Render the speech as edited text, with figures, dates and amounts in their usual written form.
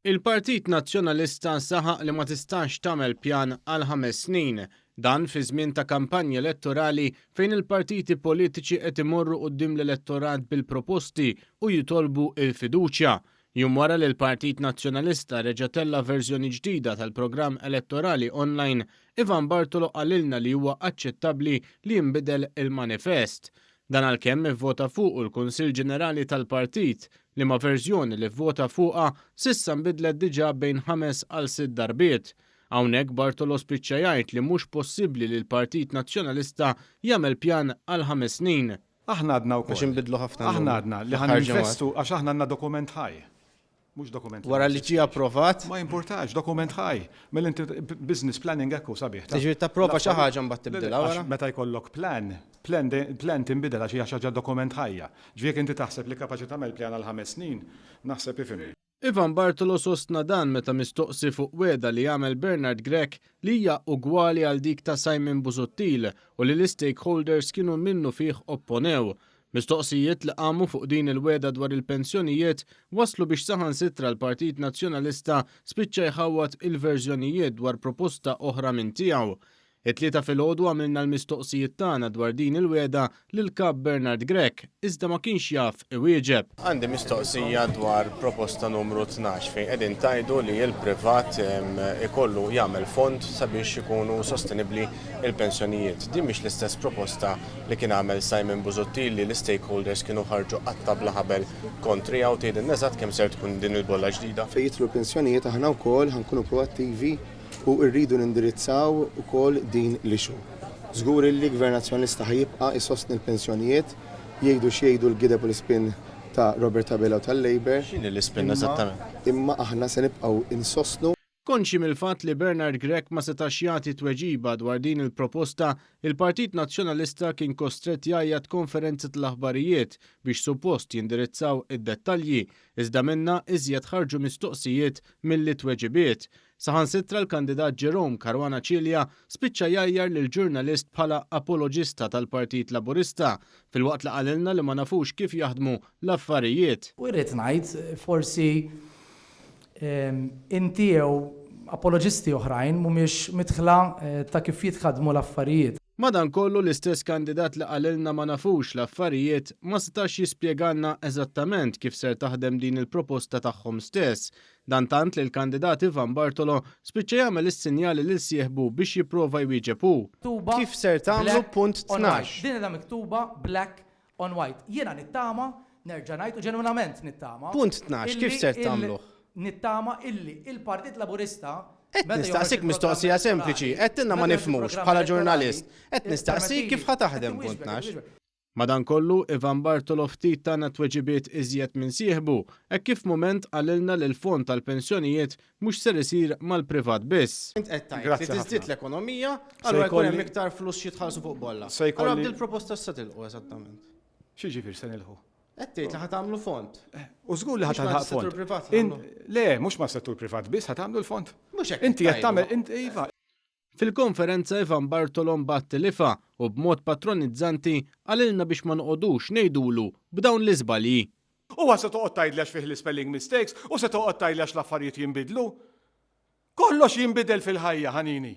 Il-Partit Nazzjonalista saħaq li ma tistax tagħmel pjan għal 5 snin, dan fi żmien ta' kampanja elettorali fejn il-partiti politiċi qed imorru quddiem l-elettorat bil-proposti u jitolbu il-fiduċja. Jum wara li l-Partit Nazzjonalista reġa' tella verżjoni ġdida tal-programm elettorali online, Ivan Bartolo qalilna li huwa aċċettabbli li jinbidel il-manifest. Dan għalkemm ivvota fuq il-Kunsill Ġenerali tal-Partit li ma' verżjoni li vvota fuqha s'issa nbidlet diġà bejn 5 għal 6 darbiet. Hawnhekk Bartolo spiċċa jgħid li mhux possibbli li l-Partit Nazzjonalista jagħmel pjan għal 5 snin. Aħna għadna wkoll. Biex inbidlu ħafna. Aħna għadna li ħaninvestu għax aħna għandna dokument ħaj. Mhux dokument. Wara li ġie approvat? Ma importax, dokument ħaj. Mill-inti business planning ekku sabiħ. Tiġi tapprova xi ħaġa mbagħad tibdilha wara? Meta jkollok plan tinbidel għax hija xi ħaġa dokument ħajja. Ġifiek inti taħseb li kapaċi tagħmel pjan għal 5 snin, naħseb ifhimni. Ivan Bartolo sostna dan meta mistoqsi fuq weda li jagħmel Bernard Grech li hija ugwali għal dik ta' Simon Busuttil u li l-stakeholders kienu minnu fih opponew. Mistoqsijiet li qamu fuq din il-weda dwar il-pensjonijiet waslu biex saħansitra l-Partit Nazzjonalista spiċċa jħawwat il-verżjonijiet dwar proposta oħra minn tiegħu. It-tlieta filgħodu għamilna l-mistoqsijiet tagħna dwar din il-weda lil kap Bernard Grech, iżda ma kienx jaf iwieġeb. Għandi mistoqsija dwar proposta numru 12 fejn qegħdin tajdu li l-privat ikollu jagħmel fond sabiex ikunu sostenibbli il-pensjonijiet. Din mhix l-istess proposta li kien għamel Simon Busuttil li l-stakeholders kienu ħarġu qatt-tabla ħabel kontrija u tgħidilna eżatt kemm ser tkun din il-bolla ġdida. Fejn jitlu l-pensjonijiet aħna wkoll ħankunu proattivi u rridu nindirizzaw ukoll din l-ixu. Żgur li l-Gvern Nazzjonalista ħajibqa' isostni l-pensjonijiet, jgħidu x'jgħidu l-gideb u l-ispin ta' Robert Tabela u tal-Labor. X'inhi l-ispin eżattament? Imma aħna se nibqgħu insostnu. Konxi mill-fatt li Bernard Grech ma setax jagħti tweġiba dwar din il-proposta, il-Partit Nazzjonalista kien kostret jgħajjad konferenzi tal-aħbarijiet biex suppost jindirizzaw id-dettalji, iżda minna iżjed ħarġu mistoqsijiet milli tweġibiet. Saħansitra l-kandidat Jerome Caruana Cilja spiċċa jgħajjar lil ġurnalist bħala apologista tal-Partit Laburista fil-waqt li qalilna li ma nafux kif jaħdmu l-affarijiet. U rrid ngħid forsi inti jew apologisti oħrajn mhumiex mitħla ta' kif jitħadmu l-affarijiet. Madankollu l-istess kandidat li qalilna ma nafux l-affarijiet ma setax jispjegalna eżattament kif ser taħdem din il-proposta tagħhom stess. Dan tant li l-kandidat Ivan Bartolo spiċċa jagħmel is-sinjali lil sieħbu biex jipprova jwieġeb hu. Kif ser tagħmlu punt 12? Din hija miktuba black on white. Jiena nittama, nerġa' ngħid u ġenwinament nittama. Punt 12 kif ser tagħmlu? Nittama illi il-Partit Laburista qed nistaqsik mistoqsija sempliċi, qed inna ma nifhmux bħala ġurnalist, qed nistaqsik kif ħataħdem punt 12. Madankollu Ivan Bartolo ftit tagħna tweġibiet iżjed minn sieħbu, hekk kif mument qalilna li l-fond tal-pensjonijiet mhux ser isir mal-privat biss. Int qed tgħid li tiżdied l-ekonomija, allura jkun hemm iktar flus jitħallsu fuq bolla. Allura bdil proposta se tilqu eżattament. Xi ġifier se nilħu? Qed tgħid li ħatamlu fond. U żgur li ħatamlu fond. Le, mhux ma' settur privat biss ħatamlu l-fond. Mhux hekk. Inti qed tagħmel iva. Fil-konferenza Ivan Bartolo mbagħad lifa u b'mod patronizzanti għalilna biex ma noqogħdux ngħidulu b'dawn l-iżbalji. Huwa se toqgħod tgħidlex fih l-spelling mistakes u se toqgħod tgħidlex l-affarijiet jinbidlu. Kollox jinbidel fil-ħajja ħanini.